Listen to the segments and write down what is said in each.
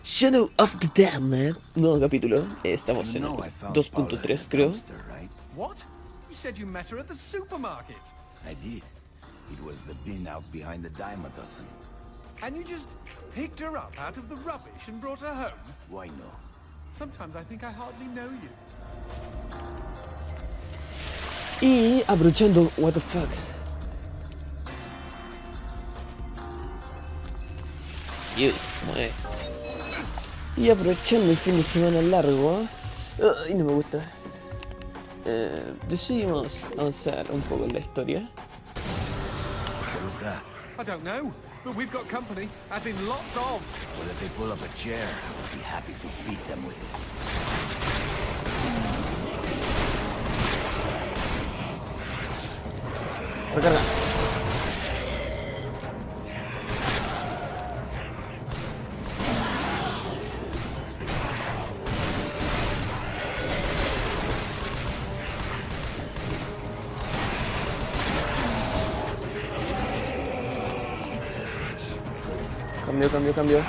Shadow of the Damned, nuevo capítulo. Estamos en el 2.3, creo. What? You said you met her at the supermarket. I did. It was the bin out behind the dime a dozen. And you just picked her up out of the rubbish and brought her home? Why no? Sometimes I think I hardly know you. Y aprovechando, what the fuck. Y se mueve. Y aprovechando el fin de semana largo, y no me gusta, decidimos avanzar un poco en la historia. What was that? I don't know, but we've got company, as in lots of. Well, if they pull up a chair, I would be happy to beat them with it. Recarga. Cambio.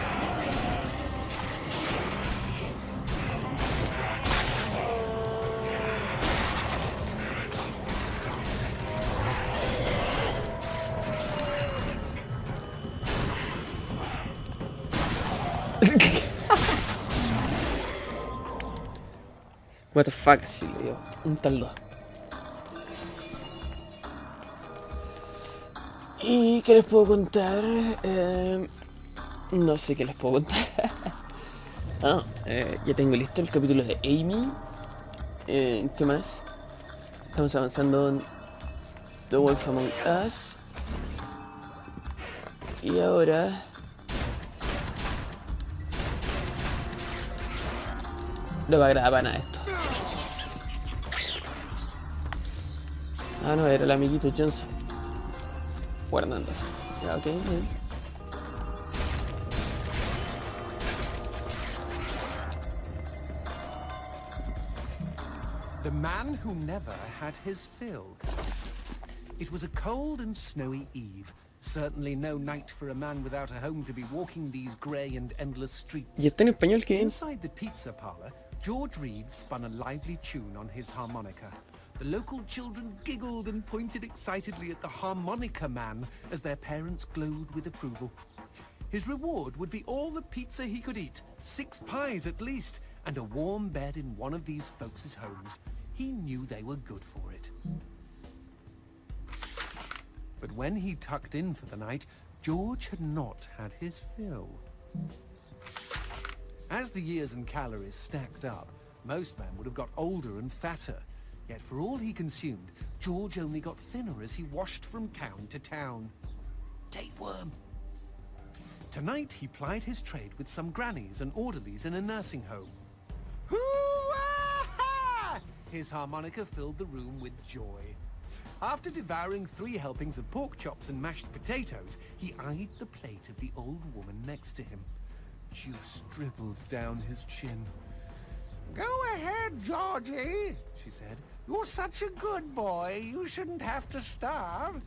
What the fuck, sí, le dio un tal 2. ¿Y qué les puedo contar? No sé qué les puedo contar. Ya tengo listo el capítulo de Amy. ¿Qué más? Estamos avanzando en The Wolf Among Us. Y ahora... no va a grabar nada esto. No, era el amiguito Johnson. Guardando. Ya, ok, bien. The man who never had his fill. It was a cold and snowy eve. Certainly no night for a man without a home to be walking these grey and endless streets. Y está en español, ¿qué? Inside the pizza parlor, George Reed spun a lively tune on his harmonica. The local children giggled and pointed excitedly at the harmonica man as their parents glowed with approval. His reward would be all the pizza he could eat, 6 pies at least, and a warm bed in one of these folks' homes. He knew they were good for it. But when he tucked in for the night, George had not had his fill. As the years and calories stacked up, most men would have got older and fatter. Yet for all he consumed, George only got thinner as he washed from town to town. Tapeworm. Tonight he plied his trade with some grannies and orderlies in a nursing home. Hoo-ah! His harmonica filled the room with joy. After devouring 3 helpings of pork chops and mashed potatoes, he eyed the plate of the old woman next to him. Juice dribbled down his chin. "Go ahead, Georgie," she said. "You're such a good boy, you shouldn't have to starve."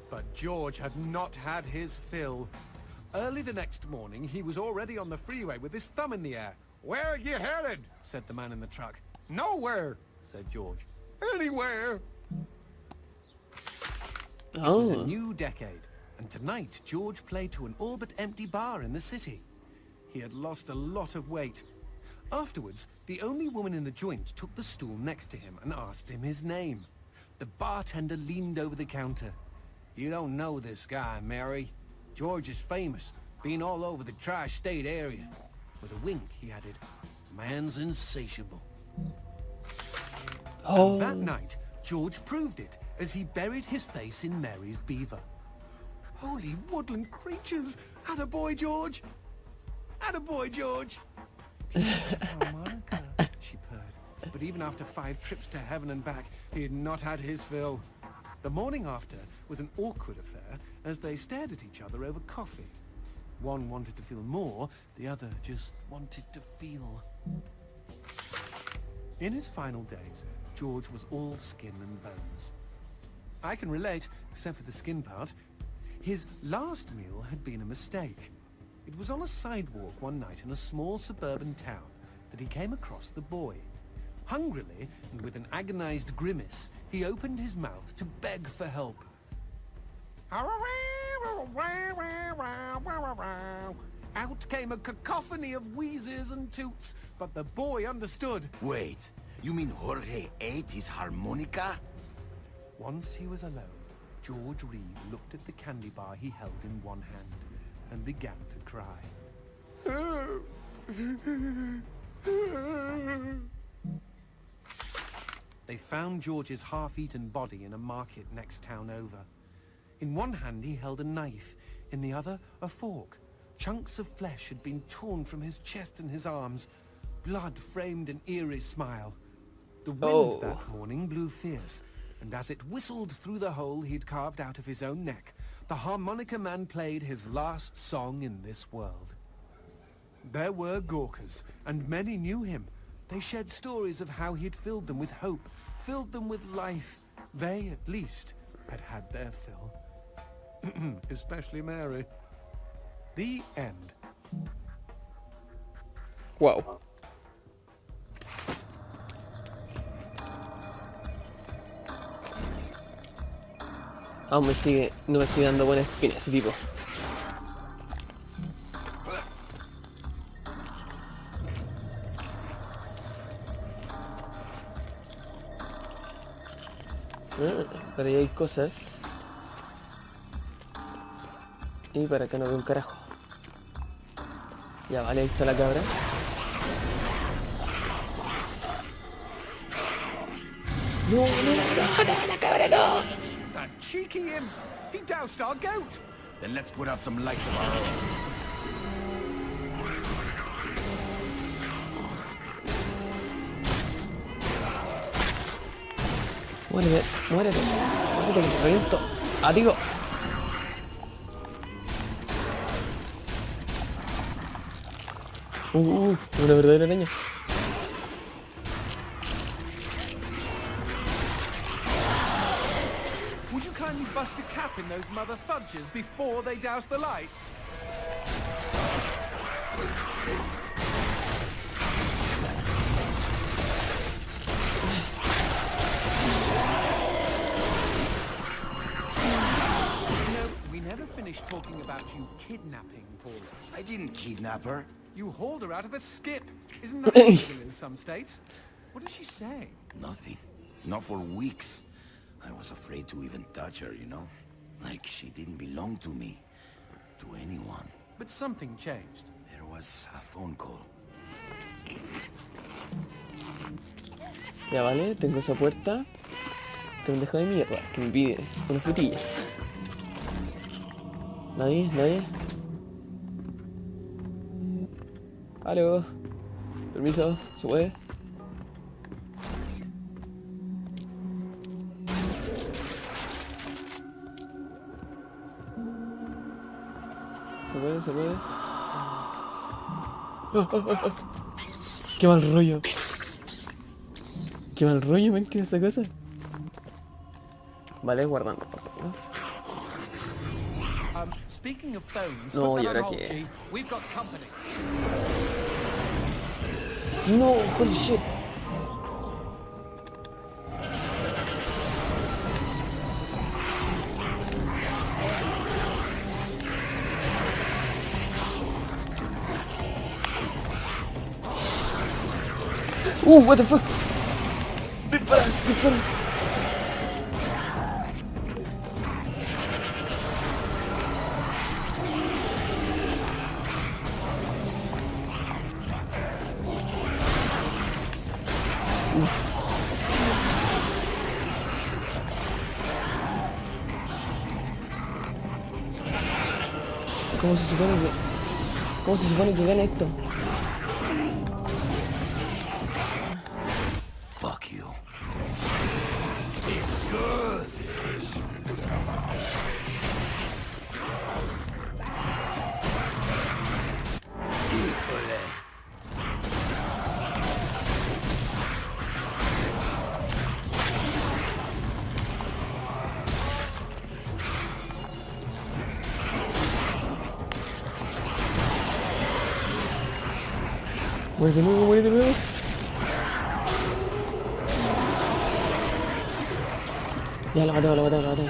But George had not had his fill. Early the next morning, he was already on the freeway with his thumb in the air. "Where are you headed?" said the man in the truck. "Nowhere," said George. "Anywhere." It was a new decade, and tonight George played to an all but empty bar in the city. He had lost a lot of weight. Afterwards, the only woman in the joint took the stool next to him and asked him his name. The bartender leaned over the counter. "You don't know this guy, Mary. George is famous, been all over the tri-state area." With a wink, he added, "Man's insatiable." And that night, George proved it as he buried his face in Mary's beaver. Holy woodland creatures! Attaboy, George! Attaboy, George! Harmonica, she purred. But even after 5 trips to heaven and back, he had not had his fill. The morning after was an awkward affair as they stared at each other over coffee. One wanted to feel more, the other just wanted to feel. In his final days, George was all skin and bones. I can relate, except for the skin part. His last meal had been a mistake. It was on a sidewalk one night in a small suburban town that he came across the boy. Hungrily, and with an agonized grimace, he opened his mouth to beg for help. Out came a cacophony of wheezes and toots, but the boy understood. Wait, you mean Jorge ate his harmonica? Once he was alone, George Reed looked at the candy bar he held in one hand and began to cry. They found George's half-eaten body in a market next town over. In one hand he held a knife, in the other a fork. Chunks of flesh had been torn from his chest and his arms. Blood framed an eerie smile. The wind that morning blew fierce, and as it whistled through the hole he'd carved out of his own neck, the harmonica man played his last song in this world. There were Gawkers, and many knew him. They shared stories of how he'd filled them with hope, filled them with life. They, at least, had had their fill. Especially Mary. The end. Wow. Aún no me sigue dando buena espina ese tipo. Pero ahí hay cosas. Y para acá no veo un carajo. Ya vale, ahí está la cabra. No, la cabra no. That cheeky imp! He doused our goat! Then let's put out some lights of our own. Muérete que te reviento. Atigo. Una verdadera araña. Would you kindly bust a cap in those mother fudges before they douse the lights? We never finished talking about you kidnapping Paula. I didn't kidnap her. You hauled her out of a skip. Isn't that illegal in some states? What did she say? Nothing. Not for weeks. I was afraid to even touch her, you know? Like she didn't belong to me. To anyone. But something changed. There was a phone call. Ya vale, tengo esa puerta. Tengo un dejo de mierda que me pide una frutilla. Nadie. Aló. Permiso, ¿se puede? ¿Se puede? Qué mal rollo. Qué mal rollo me queda esa cosa. Vale, guardando. Speaking of phones, No, put ¿y that ahora on hold, qué? G. We've got company. No, holy shit. What the fuck? Dispara. ¿Cómo se supone que gana esto? Fuck you. It's good. Híjole. Muérete luego, muérete luego. Ya, lo maté, lo maté, lo maté.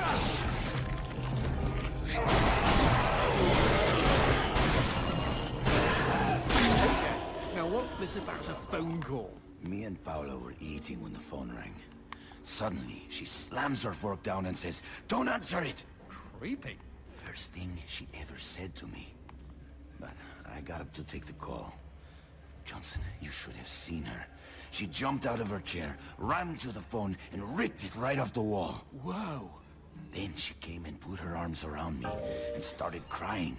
Now what's this about a phone call? Me and Paula were eating when the phone rang. Suddenly, she slams her fork down and says, "Don't answer it!" Creepy. First thing she ever said to me. But I got up to take the call. Johnson, you should have seen her. She jumped out of her chair, ran to the phone, and ripped it right off the wall. Whoa. Then she came and put her arms around me and started crying.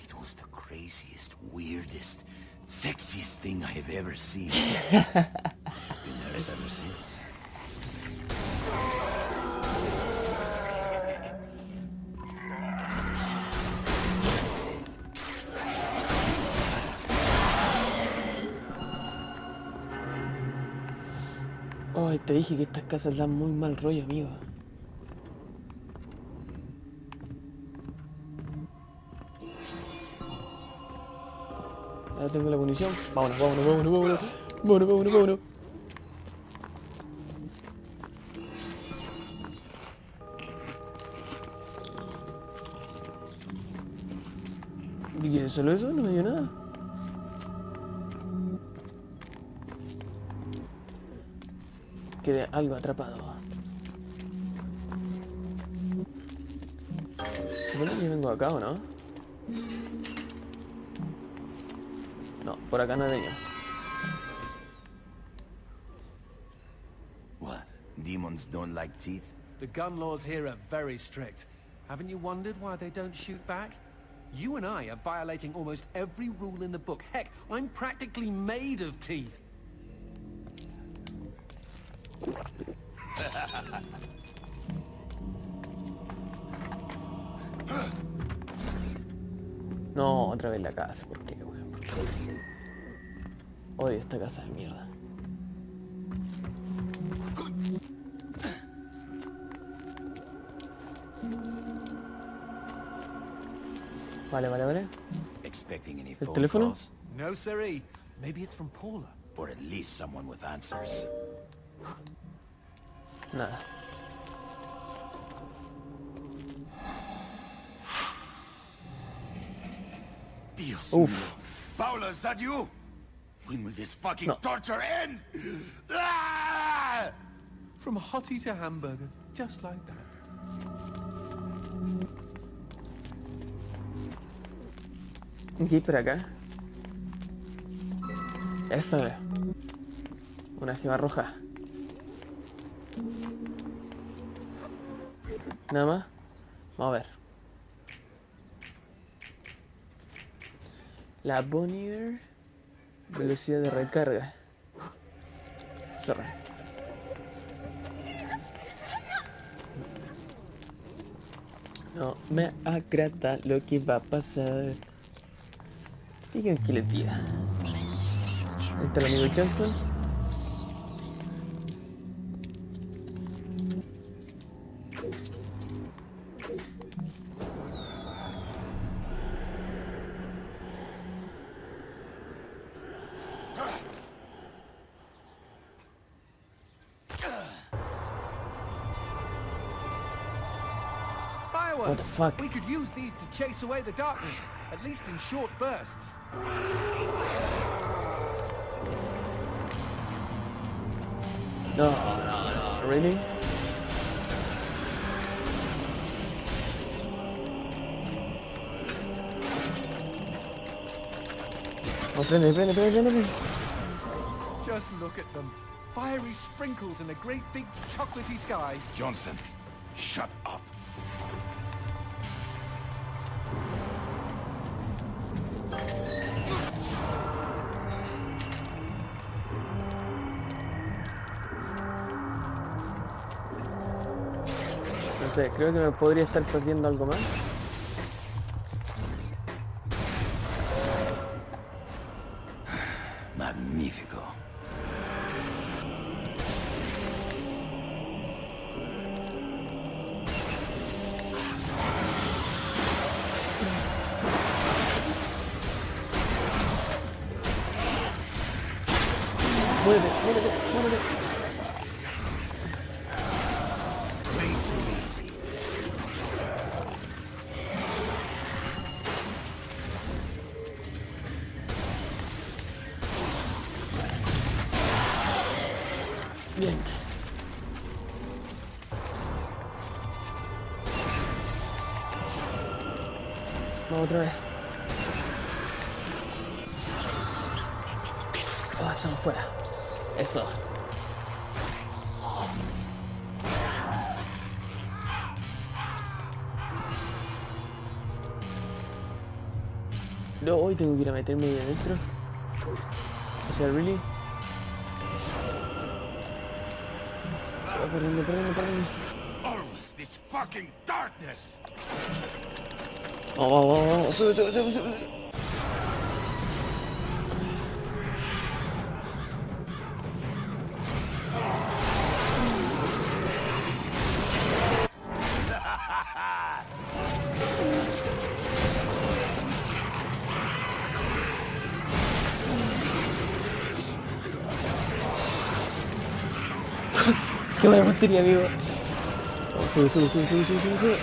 It was the craziest, weirdest, sexiest thing I have ever seen. Been hers ever since. Ay, te dije que estas casas dan muy mal rollo, amigo. Ya tengo la munición. Vámonos, vámonos, vámonos, vámonos. Vámonos, vámonos, vámonos. ¿Y qué es solo eso? No me dio nada. Quedé algo atrapado. Supone que vengo acá, ¿o no? No, por acá no he venido. What? Demons don't like teeth? The gun laws here are very strict. Haven't you wondered why they don't shoot back? You and I are violating almost every rule in the book. Heck, I'm practically made of teeth. No, otra vez la casa. ¿Por qué, weón? ¿Por qué? Odio esta casa de mierda. Vale, vale, vale. Expecting any ¿El phone teléfono? calls? No, siree. Maybe it's from Paula. Or at least someone with answers. Nada. Dios Uf. mío. Paula, is that you? When will this fucking No. torture end? Ah! From hottie to hamburger, just like that. Aquí por acá. Eso es. Una gema roja. Nada más. Vamos a ver. La Bonnier. Velocidad de recarga. Zorra. No me agrada lo que va a pasar. Digan que les diga. Ahí está el amigo Johnson. Fireworks! What the fuck? We could use these to chase away the darkness, at least in short bursts. No, no, no, really? Oh, prende, prende, prende, prende. Just look at them. Fiery sprinkles in a great big chocolatey sky. Johnson, shut up. No sé, creo que me podría estar perdiendo algo más. Magnífico. muérete, muérete, muérete. Way too easy. Bien. Vamos otra vez. Oh, estamos fuera. Eso. No, hoy tengo que ir a meterme ahí adentro. O sea, really. Corriendo, corriendo, corriendo. Always this fucking darkness. Vamos, vamos, vamos. Sube, sube, sube, sube, sube. Qué buena puntería, amigo. Oh, sube, sube, sube, sube, sube, sube, sube.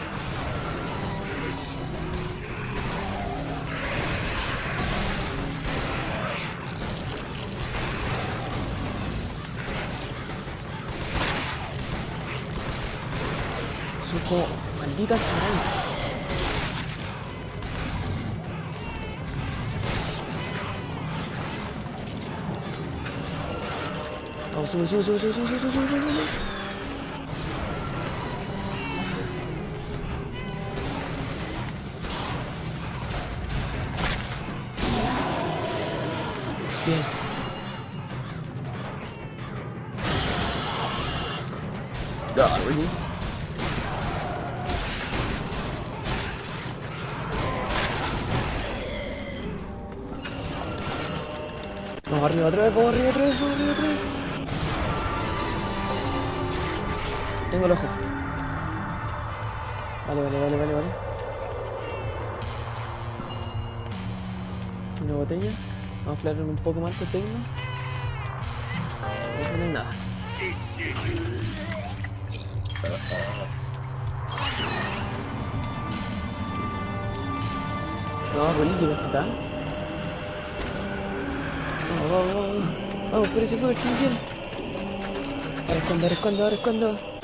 Son como malditas arañas. Vamos, sube, sube, sube, sube, sube, sube, sube, sube, sube. Bien. Really? Vamos arriba otra vez, vamos arriba otra vez, vamos arriba otra vez. Tengo el ojo. Vale, vale, vale, vale, vale. Una botella. Vamos a aclarar un poco más este tecno. No hay nada. No, Rolly, llegaste acá. Vamos, vamos, vamos. Vamos, por ese fuego artificial. Ahora es cuando, ahora es cuando, ahora es cuando.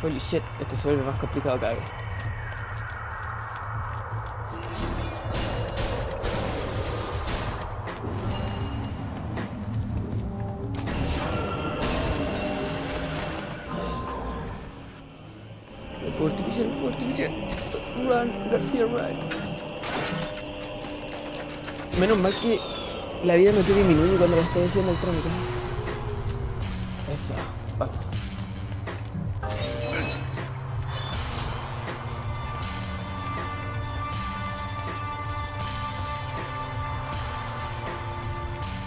Holy shit, esto se vuelve más complicado cada vez. El fuego artificial, el fuego artificial. Run, García, run. Menos mal que la vida no te disminuye cuando la estoy haciendo el trámite. Eso, vamos.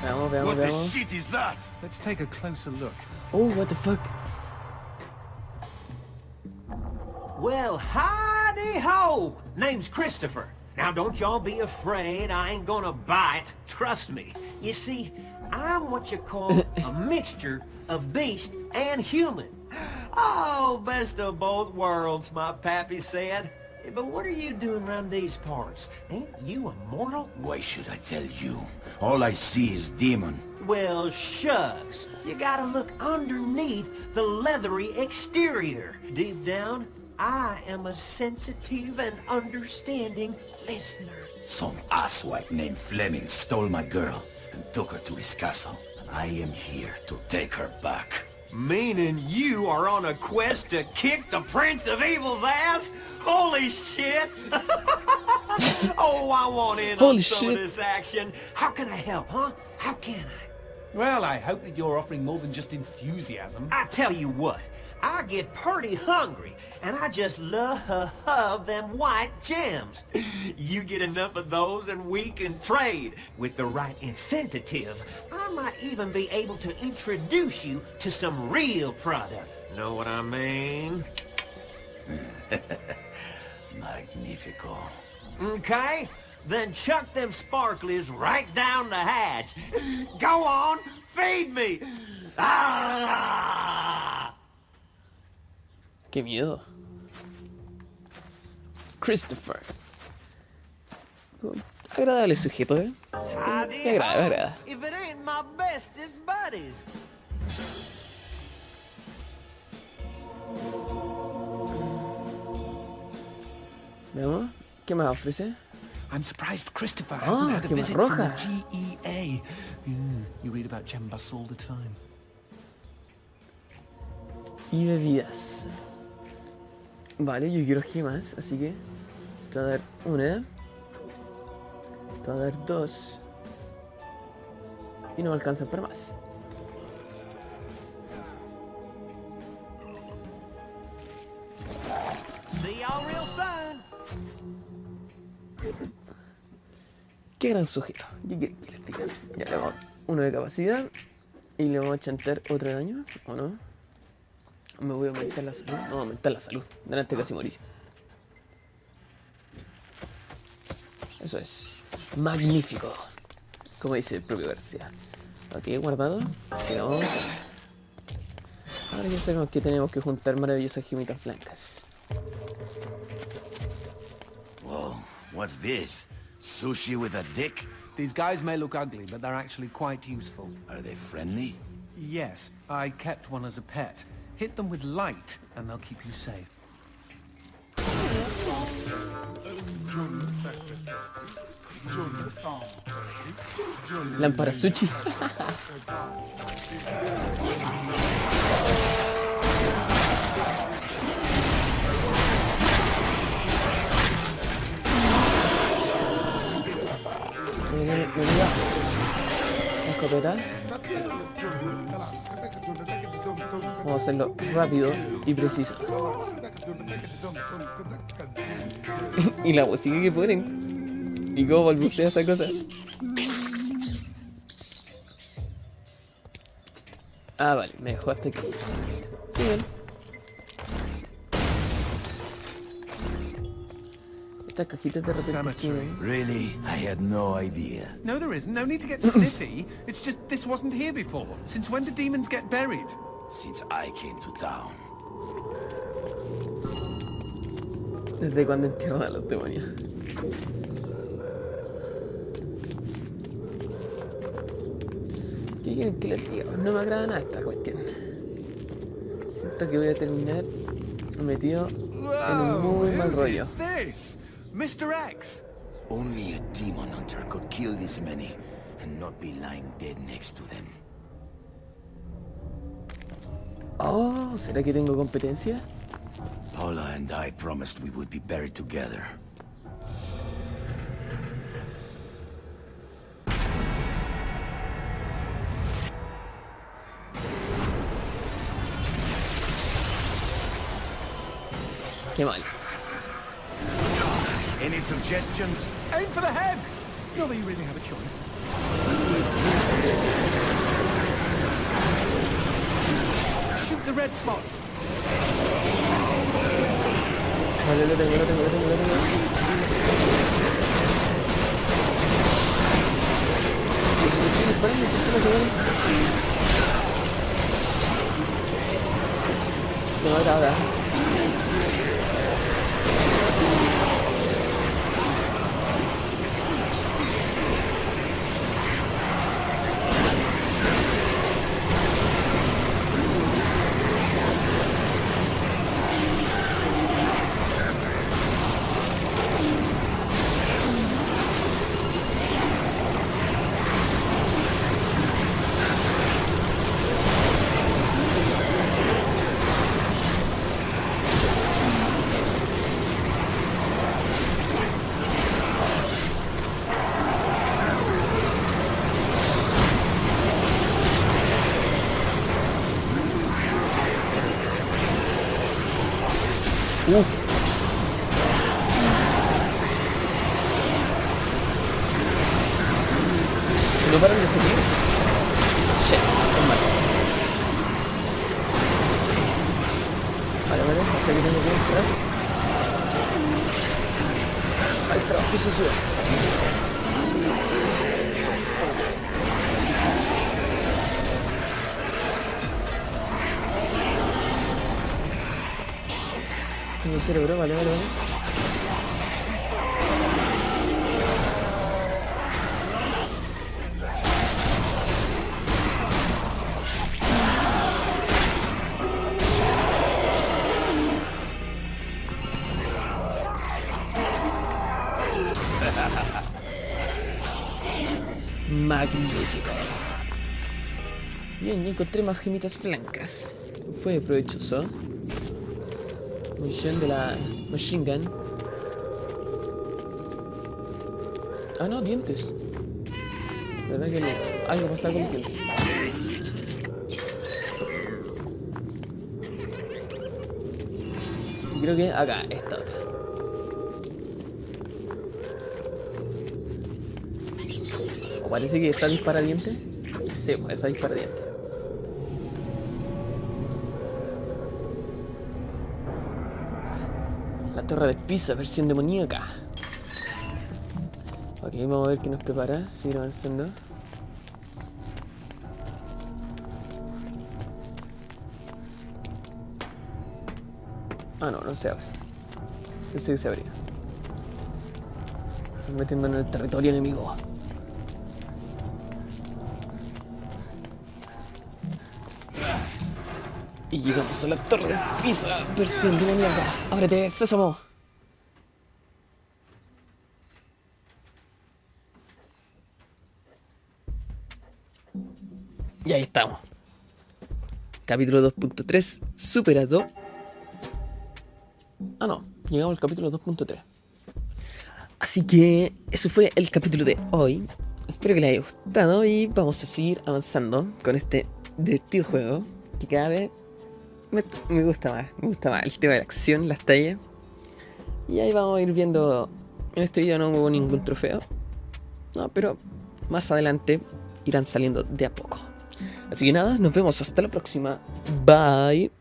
Veamos, veamos, What the veamos. shit is that? Let's take a closer look. Oh, what the fuck. Well, howdy-ho! Name's Christopher. Now, don't y'all be afraid. I ain't gonna bite. Trust me. You see, I'm what you call a mixture of beast and human. Oh, best of both worlds, my pappy said. But what are you doing around these parts? Ain't you a mortal? Why should I tell you? All I see is demon. Well, shucks. You gotta look underneath the leathery exterior. Deep down, I am a sensitive and understanding listener. Some asswipe named Fleming stole my girl and took her to his castle. I am here to take her back. Meaning you are on a quest to kick the Prince of Evil's ass? Holy shit! Oh, I want in Holy on some shit. of this action. How can I help, huh? How can I? Well, I hope that you're offering more than just enthusiasm. I tell you what, I get pretty hungry, and I just love them white gems. You get enough of those and we can trade. With the right incentive, I might even be able to introduce you to some real product. Know what I mean? Magnifico. Okay, then chuck them sparklies right down the hatch. Go on, feed me! Ah! Qué miedo. Christopher. Agradable sujeto, ¿eh? Me agrada, me agrada. If it ain't my bestest buddies. Veamos. ¿Qué más ofrece? I'm surprised Christopher hasn't had a qué visit from the roja. GEA. You read about gem busts all the time. Y bebidas. Vale, yo quiero gemas, así que te voy a dar una. Te voy a dar dos. Y no me alcanzan para más. See y'all real soon. Qué gran sujeto. ¿Qué quieren que les diga? Ya le damos uno de capacidad. Y le vamos a chantar otro de daño, ¿o no? Me voy a aumentar la salud. No, aumentar la salud. Delante casi morí. Eso es. Magnífico. Como dice el propio García. Ok, guardado. Sigamos. Ahora ya sabemos que tenemos que juntar maravillosas gemitas blancas. Whoa, what's this? Sushi with a dick? These guys may look ugly, but they're actually quite useful. Are they friendly? Yes, I kept one as a pet. Hit them with light, and they'll keep you safe. Lámpara sushi. Escopeta. Vamos a hacerlo rápido y preciso. Y la música que ponen. ¿Y cómo balbucea esa cosa? Ah, vale, me dejó hasta aquí. Bien. Estas cajitas de repente Cemetery. tienen... Really? I had no idea. No, there isn't. No need to get snippy. It's just this wasn't here before. Since when do demons get buried? Since I came to town. ¿Desde cuando entierran a los demonios? ¿Qué quieren que les diga? No me agrada nada esta cuestión. Siento que voy a terminar metido en un muy mal rollo. This, Mr. X. Only a demon hunter could kill this many and not be lying dead next to them. Oh, ¿será que tengo competencia? Paula and I promised we would be buried together. Qué mal. Any suggestions? Aim for the head. Not that you really have a choice. Shoot the red spots. Vale, lo tengo. No, nada. No paran de seguir. Shit, es mal. Vale, o sea que tengo que entrar al trabajo. ¿Qué sucede? Tengo cerebro, vale. Magnífico. Bien, ya encontré más gemitas blancas. Fue provechoso. Munición de la machine gun. Ah, no, dientes. La verdad que algo pasa con los dientes. Y creo que acá, esta otra. O parece que está disparadiente. Sí, pues esa disparadiente. La torre de Pisa, versión demoníaca. Ok, vamos a ver qué nos prepara. Seguir avanzando. Ah, no se abre. Pensé que se abría. Estamos metiendo en el territorio enemigo. Y llegamos a la torre de Pisa, versión demoníaca. ¡Ábrete, sésamo! Y ahí estamos. Capítulo 2.3 superado. Ah, no, llegamos al capítulo 2.3. Así que eso fue el capítulo de hoy. Espero que les haya gustado y vamos a seguir avanzando con este divertido juego que cada vez me gusta más. Me gusta más el tema de la acción, las tallas. Y ahí vamos a ir viendo. En este video no hubo ningún trofeo. No, pero más adelante irán saliendo de a poco. Así que nada, nos vemos hasta la próxima. Bye.